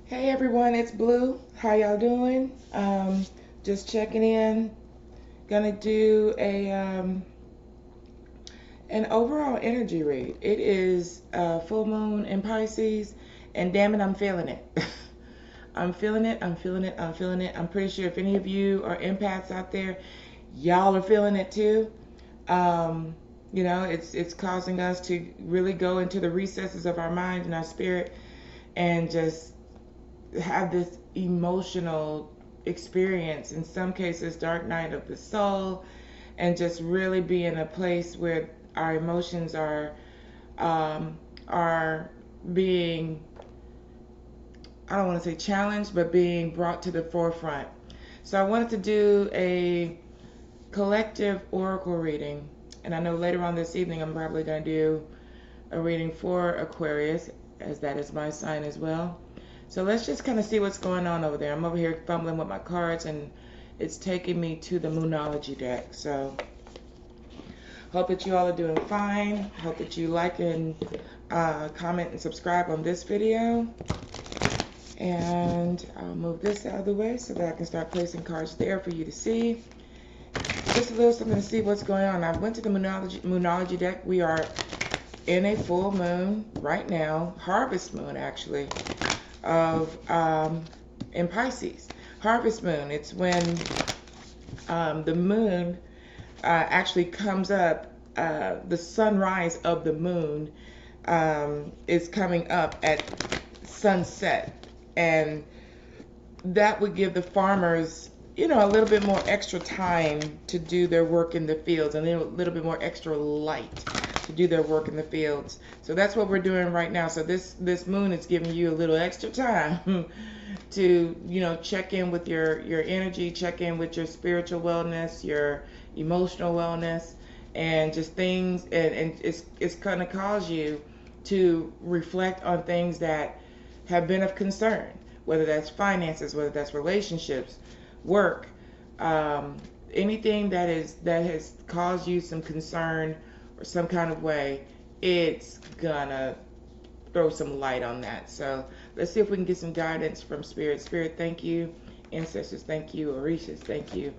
Hey everyone, it's Blue. How y'all doing? Just checking in. Gonna do an overall energy read. It is full moon in Pisces, and damn it, I'm feeling it. I'm feeling it. I'm feeling it. I'm feeling it. I'm pretty sure if any of you are empaths out there, y'all are feeling it too. Um, it's causing us to really go into the recesses of our mind and our spirit, and just have this emotional experience, in some cases dark night of the soul, and just really be in a place where our emotions are being, I don't want to say challenged, but being brought to the forefront. So I wanted to do a collective oracle reading, and I know later on this evening I'm probably going to do a reading for Aquarius, as that is my sign as well. So let's just kind of see what's going on over there. I'm over here fumbling with my cards, and it's taking me to the Moonology deck. So hope that you all are doing fine. Hope that you like and comment and subscribe on this video. And I'll move this out of the way so that I can start placing cards there for you to see. Just a little something to see what's going on. I went to the Moonology deck. We are in a full moon right now, harvest moon actually, of in Pisces. Harvest moon, it's when the moon actually comes up, the sunrise of the moon is coming up at sunset, and that would give the farmers, a little bit more extra time to do their work in the fields, and a little bit more extra light to do their work in the fields. So that's what we're doing right now. So this moon is giving you a little extra time to check in with your energy, check in with your spiritual wellness, your emotional wellness, and just things, and it's going to cause you to reflect on things that have been of concern, whether that's finances, whether that's relationships, work, anything that has caused you some concern or some kind of way. It's gonna throw some light on that. So let's see if we can get some guidance from Spirit. Spirit, thank you. Ancestors, thank you. Orishas, thank you.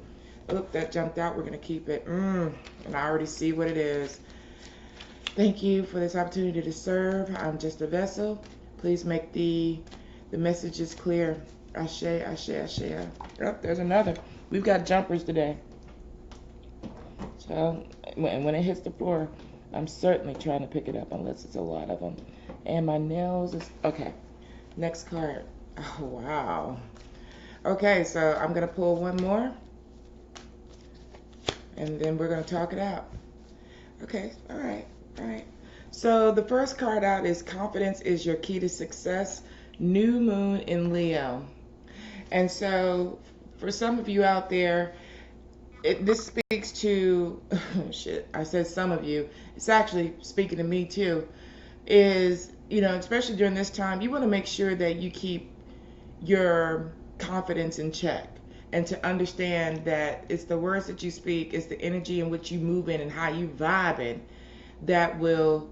Oop, that jumped out. We're gonna keep it. And I already see what it is. Thank you for this opportunity to serve. I'm just a vessel. Please make the messages clear. Ashe, ashe, ashe. Oh, there's another. We've got jumpers today. So when it hits the floor, I'm certainly trying to pick it up, unless it's a lot of them. And my nails is okay. Next card. Oh wow. Okay, so I'm gonna pull one more, and then we're gonna talk it out. Okay. All right. All right. So the first card out is confidence is your key to success. New moon in Leo. And so for some of you out there, this speaks to, shit, I said some of you, it's actually speaking to me too, is, especially during this time, you want to make sure that you keep your confidence in check, and to understand that it's the words that you speak, it's the energy in which you move in and how you vibe in, that will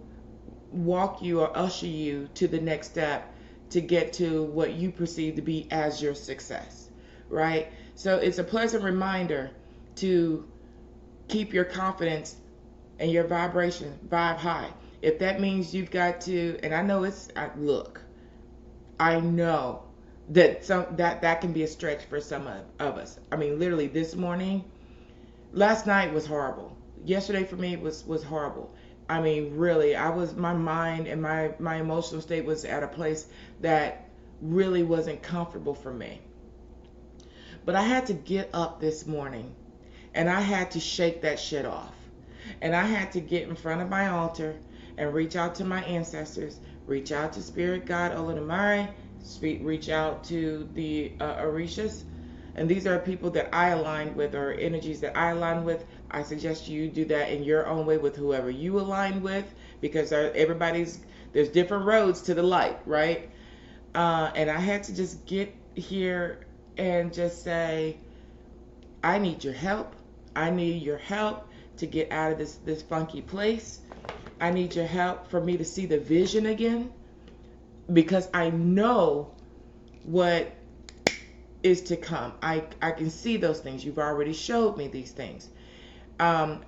walk you or usher you to the next step to get to what you perceive to be as your success, right? So it's a pleasant reminder to keep your confidence and your vibe high. If that means you've got to, and I know look, I know that that can be a stretch for some of us. I mean, literally last night was horrible. Yesterday for me was horrible. I mean, really, my mind and my emotional state was at a place that really wasn't comfortable for me. But I had to get up this morning, and I had to shake that shit off. And I had to get in front of my altar and reach out to my ancestors, reach out to Spirit God Olodumare, reach out to the Orishas. And these are people that I align with, or energies that I align with. I suggest you do that in your own way with whoever you align with, because there's different roads to the light, right? And I had to just get here and just say, I need your help. I need your help to get out of this funky place. I need your help for me to see the vision again, because I know what is to come. I can see those things. You've already showed me these things. Um,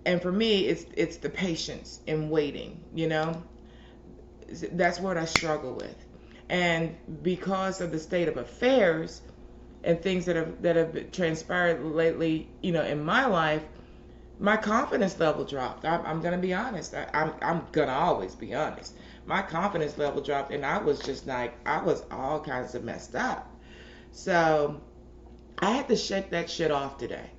and for me, it's the patience in waiting. That's what I struggle with. And because of the state of affairs and things that have transpired lately, in my life, my confidence level dropped. I'm gonna be honest. I'm gonna always be honest. My confidence level dropped, and I was just like, I was all kinds of messed up. So I had to shake that shit off today.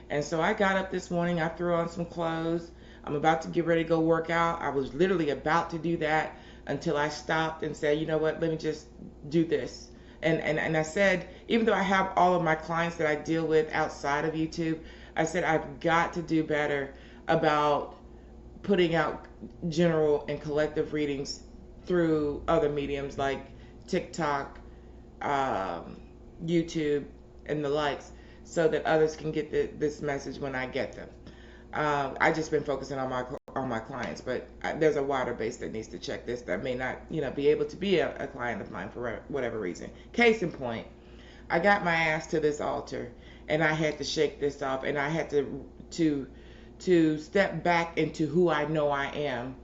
And so I got up this morning. I threw on some clothes. I'm about to get ready to go work out. I was literally about to do that until I stopped and said, you know what? Let me just do this. And I said, even though I have all of my clients that I deal with outside of YouTube, I said I've got to do better about putting out general and collective readings through other mediums like TikTok, YouTube, and the likes, so that others can get this message when I get them. I just been focusing on my clients, but there's a wider base that needs to check this that may not, be able to be a client of mine for whatever reason. Case in point, I got my ass to this altar, and I had to shake this off, and I had to step back into who I know I am,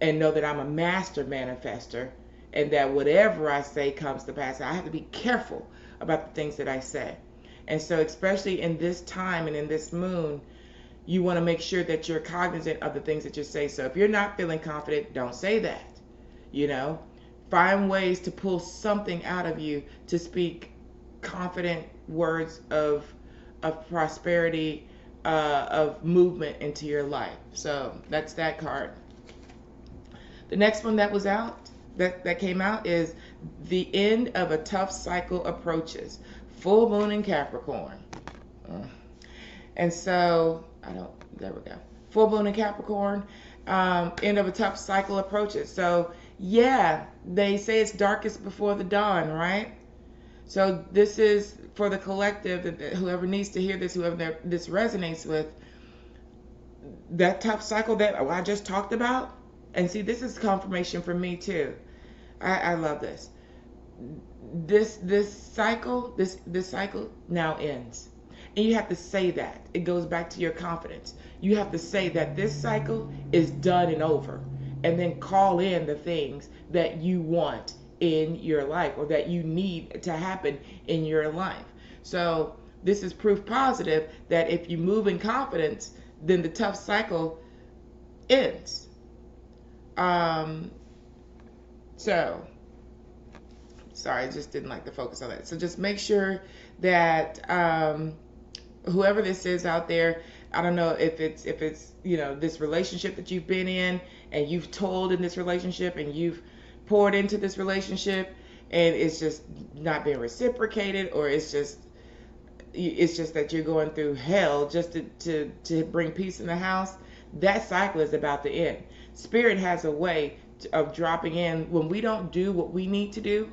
and know that I'm a master manifester, and that whatever I say comes to pass. I have to be careful about the things that I say. And so, especially in this time and in this moon, you want to make sure that you're cognizant of the things that you say. So if you're not feeling confident, don't say that. Find ways to pull something out of you to speak confident words of prosperity, of movement into your life. So that's that card. The next one that was out, that came out, is the end of a tough cycle approaches. Full moon in Capricorn. And so, there we go. Full moon in Capricorn, end of a tough cycle approaches. So, yeah, they say it's darkest before the dawn, right? So this is for the collective, whoever needs to hear this, whoever this resonates with, that tough cycle that I just talked about. And see, this is confirmation for me too. I love this. This cycle now ends. And you have to say that. It goes back to your confidence. You have to say that this cycle is done and over. And then call in the things that you want in your life, or that you need to happen in your life. So this is proof positive that if you move in confidence, then the tough cycle ends. So, sorry, I just didn't like to focus on that. So just make sure that whoever this is out there, I don't know if it's this relationship that you've been in, and you've told in this relationship, and you've poured into this relationship, and it's just not being reciprocated, or it's just that you're going through hell just to bring peace in the house. That cycle is about to end. Spirit has a way of dropping in when we don't do what we need to do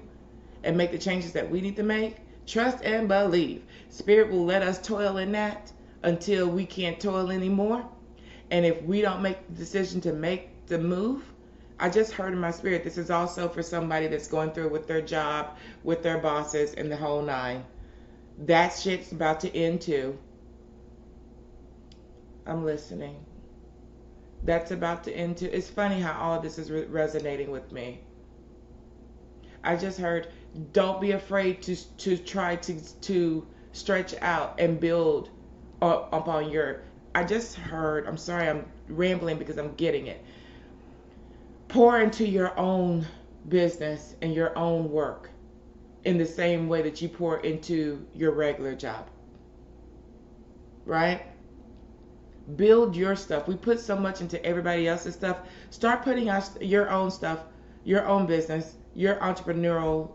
and make the changes that we need to make. Trust and believe. Spirit will let us toil in that until we can't toil anymore. And if we don't make the decision to make the move, I just heard in my spirit, this is also for somebody that's going through with their job, with their bosses, and the whole nine. That shit's about to end too. I'm listening. That's about to end too. It's funny how all of this is resonating with me. I just heard, don't be afraid to try to stretch out and build upon your. I just heard, I'm sorry, I'm rambling because I'm getting it. Pour into your own business and your own work in the same way that you pour into your regular job. Right? Build your stuff. We put so much into everybody else's stuff. Start putting out your own stuff, your own business, your entrepreneurial,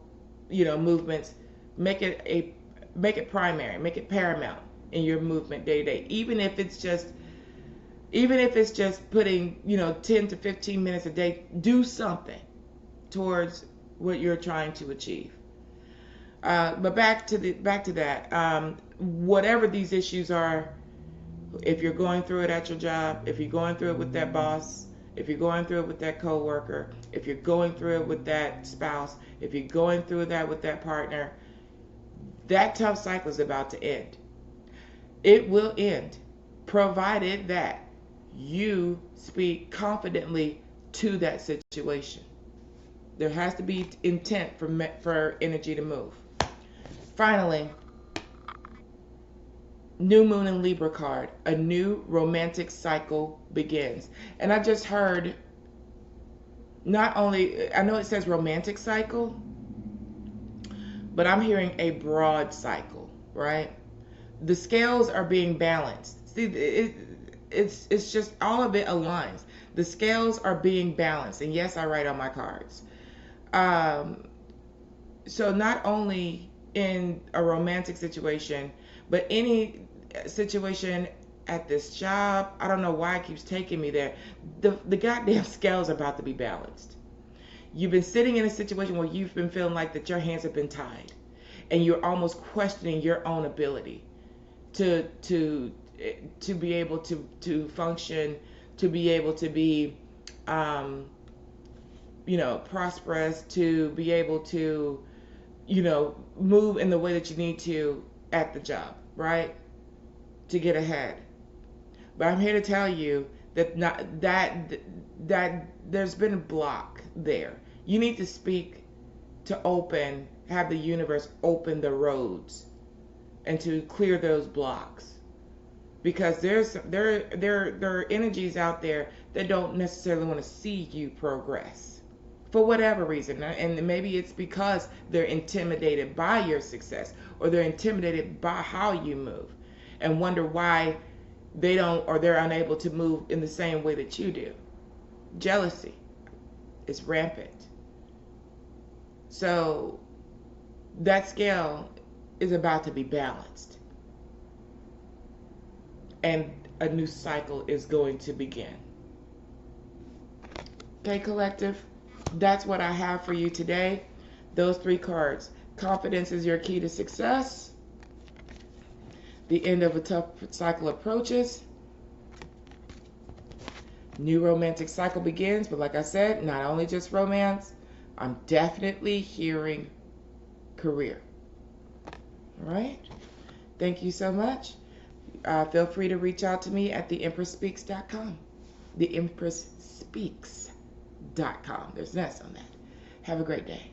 movements. Make it primary, make it paramount in your movement day to day. Even if it's just putting, 10 to 15 minutes a day, do something towards what you're trying to achieve. But back to that. Whatever these issues are, if you're going through it at your job, if you're going through it with that boss, if you're going through it with that coworker, if you're going through it with that spouse, if you're going through that with that partner, that tough cycle is about to end. It will end, provided that you speak confidently to that situation. There has to be intent for energy to move. Finally, new moon in Libra card. A new romantic cycle begins. And I just heard, not only, I know it says romantic cycle, but I'm hearing a broad cycle, right? The scales are being balanced. See, it's just all of it aligns. The scales are being balanced. And yes, I write on my cards. So not only in a romantic situation, but any situation at this job, I don't know why it keeps taking me there. The goddamn scales are about to be balanced. You've been sitting in a situation where you've been feeling like that your hands have been tied, and you're almost questioning your own ability to be able to function, to be able to be prosperous, to be able to move in the way that you need to at the job, right? To get ahead. But I'm here to tell you that that there's been a block there. You need to speak to open, have the universe open the roads and to clear those blocks. Because there are energies out there that don't necessarily want to see you progress for whatever reason. And maybe it's because they're intimidated by your success, or they're intimidated by how you move, and wonder why they don't, or they're unable to move in the same way that you do. Jealousy is rampant. So that scale is about to be balanced, and a new cycle is going to begin. Okay, collective, that's what I have for you today. Those 3 cards. Confidence is your key to success. The end of a tough cycle approaches. New romantic cycle begins. But like I said, not only just romance, I'm definitely hearing career. All right. Thank you so much. Feel free to reach out to me at theempressspeaks.com. Theempressspeaks.com. There's an S on that. Have a great day.